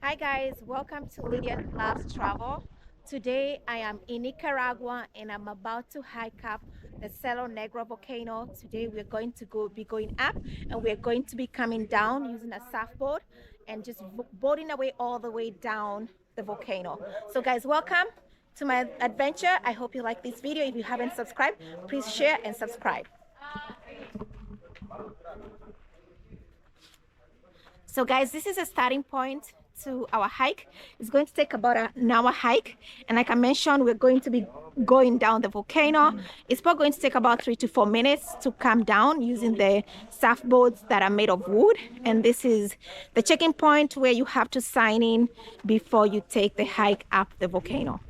Hi guys, welcome to Lydia Loves Travel. Today I am in Nicaragua and I'm about to hike up the Cerro Negro volcano. Today we're going to be going up and we're going to be coming down using a surfboard and just boarding away all the way down the volcano. So guys, welcome to my adventure. I hope you like this video. If you haven't subscribed, please share and subscribe. So guys, this is a starting point to our hike. It's going to take about an hour hike, and like I mentioned, we're going to be going down the volcano. It's probably going to take about 3 to 4 minutes to come down using the surfboards that are made of wood. And this is the checking point where you have to sign in before you take the hike up the volcano.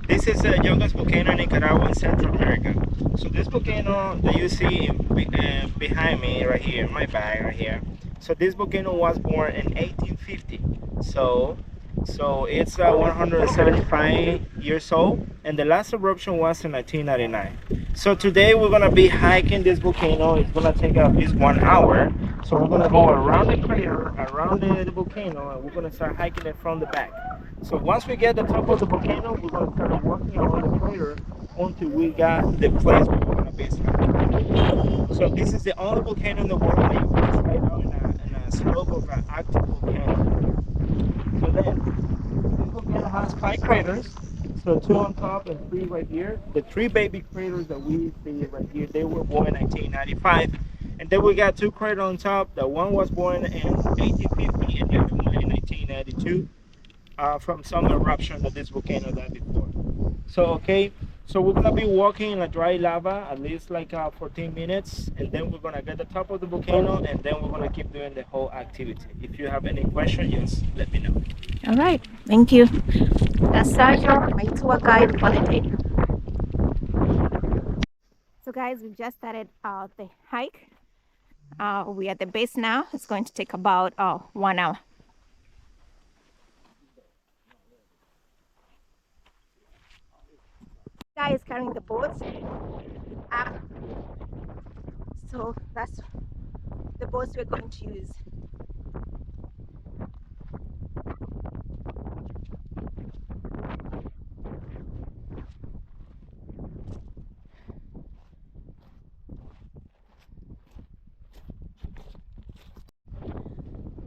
This is the youngest volcano in Nicaragua in Central America. So this volcano that you see behind me right here, my bag right here. So this volcano was born in 1850. So it's 175 years old, and the last eruption was in 1999. So today we're gonna be hiking this volcano. It's gonna take at least 1 hour. So we're gonna go around the crater, around the volcano, and we're gonna start hiking it from the back. So once we get the top of the volcano, we're gonna start walking around the crater until we got the place where we're gonna base camp. So this is the only volcano in the world that is right now in a slope of an active volcano. So then, this volcano has 5 craters. So 2 on top and 3 right here. The 3 baby craters that we see right here, they were born in 1995. And then we got 2 craters on top. The one was born in 1850 and the other one in 1992. From some eruption that this volcano did before. So we're gonna be walking in a dry lava at least like 14 minutes, and then we're gonna get the top of the volcano, and then we're gonna keep doing the whole activity. If you have any questions, just let me know. All right, thank you. That's Sergio, my tour guide for the day. So guys, we've just started the hike. We're at the base now. It's going to take about 1 hour. Guy is carrying the boats up. So that's the boats we're going to use.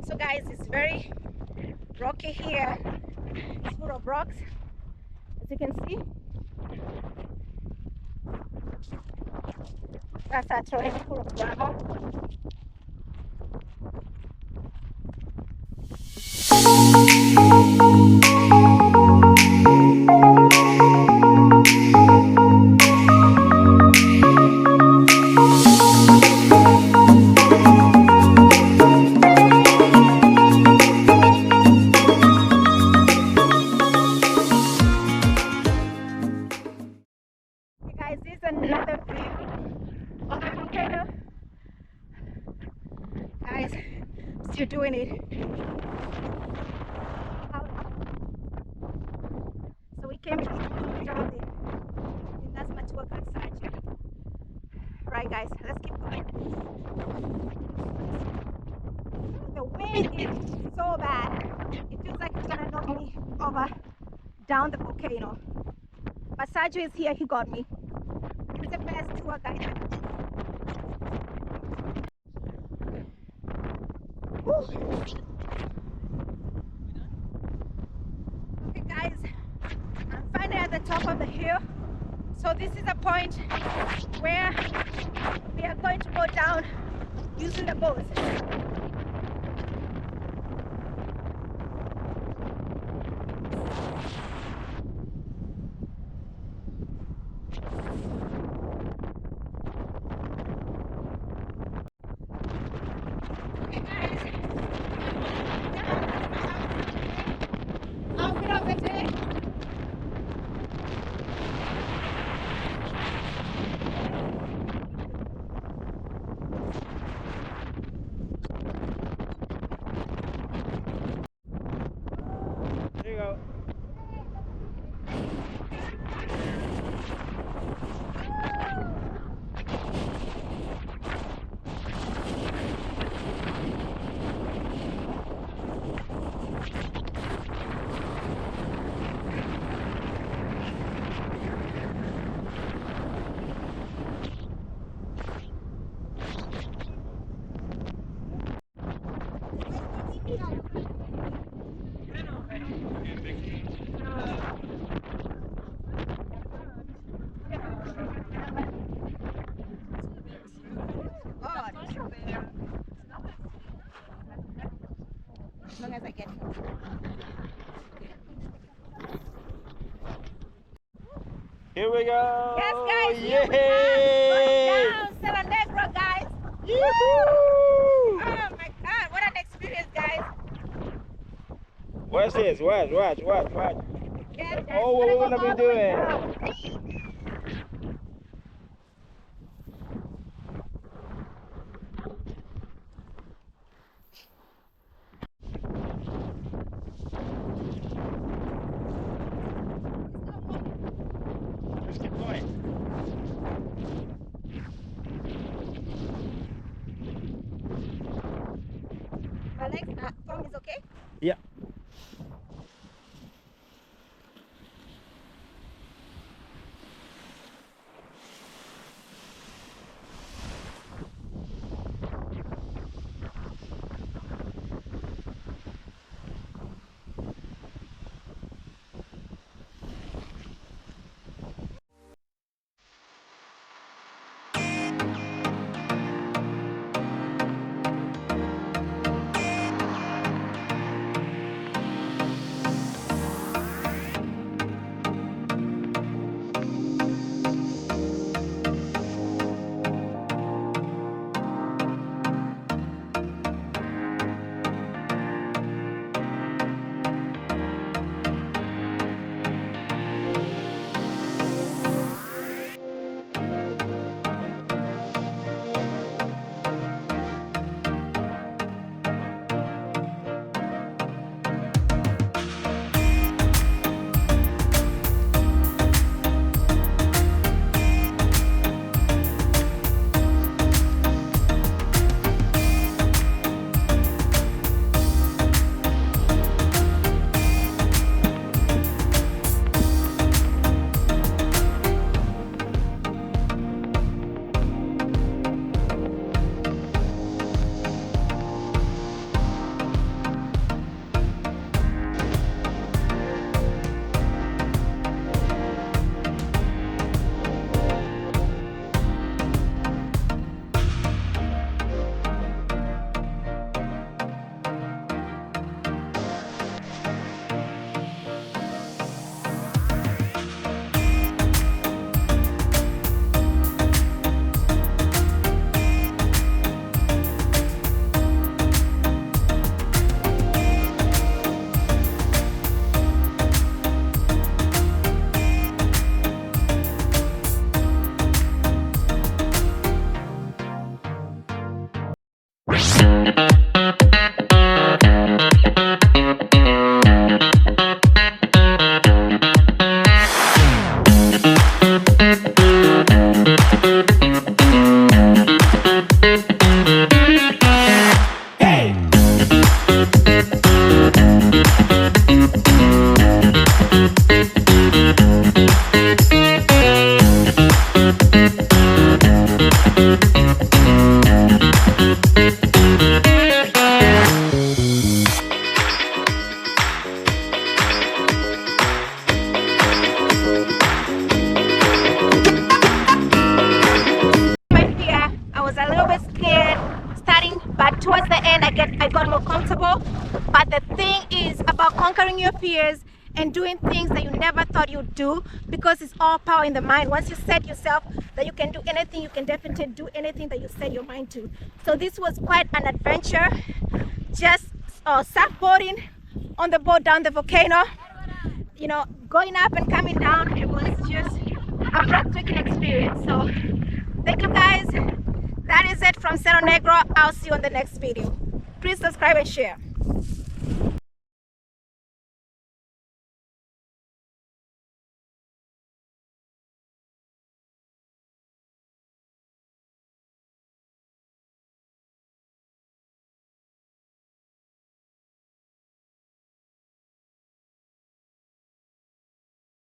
So guys, it's very rocky here. It's full of rocks, as you can see. That's actually full of gravel. Guys, this is another view of the volcano. Guys, still doing it. So we came to the that's much work outside here. Right guys, let's keep going. The wind is so bad. It feels like it's gonna knock me over down the volcano. But Sergio is here, he got me. He's the best tour guide. Okay guys, I'm finally at the top of the hill. So this is a point where we are going to go down using the boats. Okay guys, long as I get here. Here we go. Yes, guys. Here we are. Going down Cerro Negro, guys. Yoo-hoo! Oh my God! What an experience, guys. What's this? What? Yes, Oh, what we're gonna be doing? Let's keep going. My legs, thumb is okay? Yeah. But the thing is about conquering your fears and doing things that you never thought you'd do, because it's all power in the mind. Once you set yourself that you can do anything, you can definitely do anything that you set your mind to. So this was quite an adventure, just surfboarding on the boat down the volcano, you know, going up and coming down. It was just a breathtaking experience. So thank you guys. That is it from Cerro Negro. I'll see you on the next video. Please subscribe and share.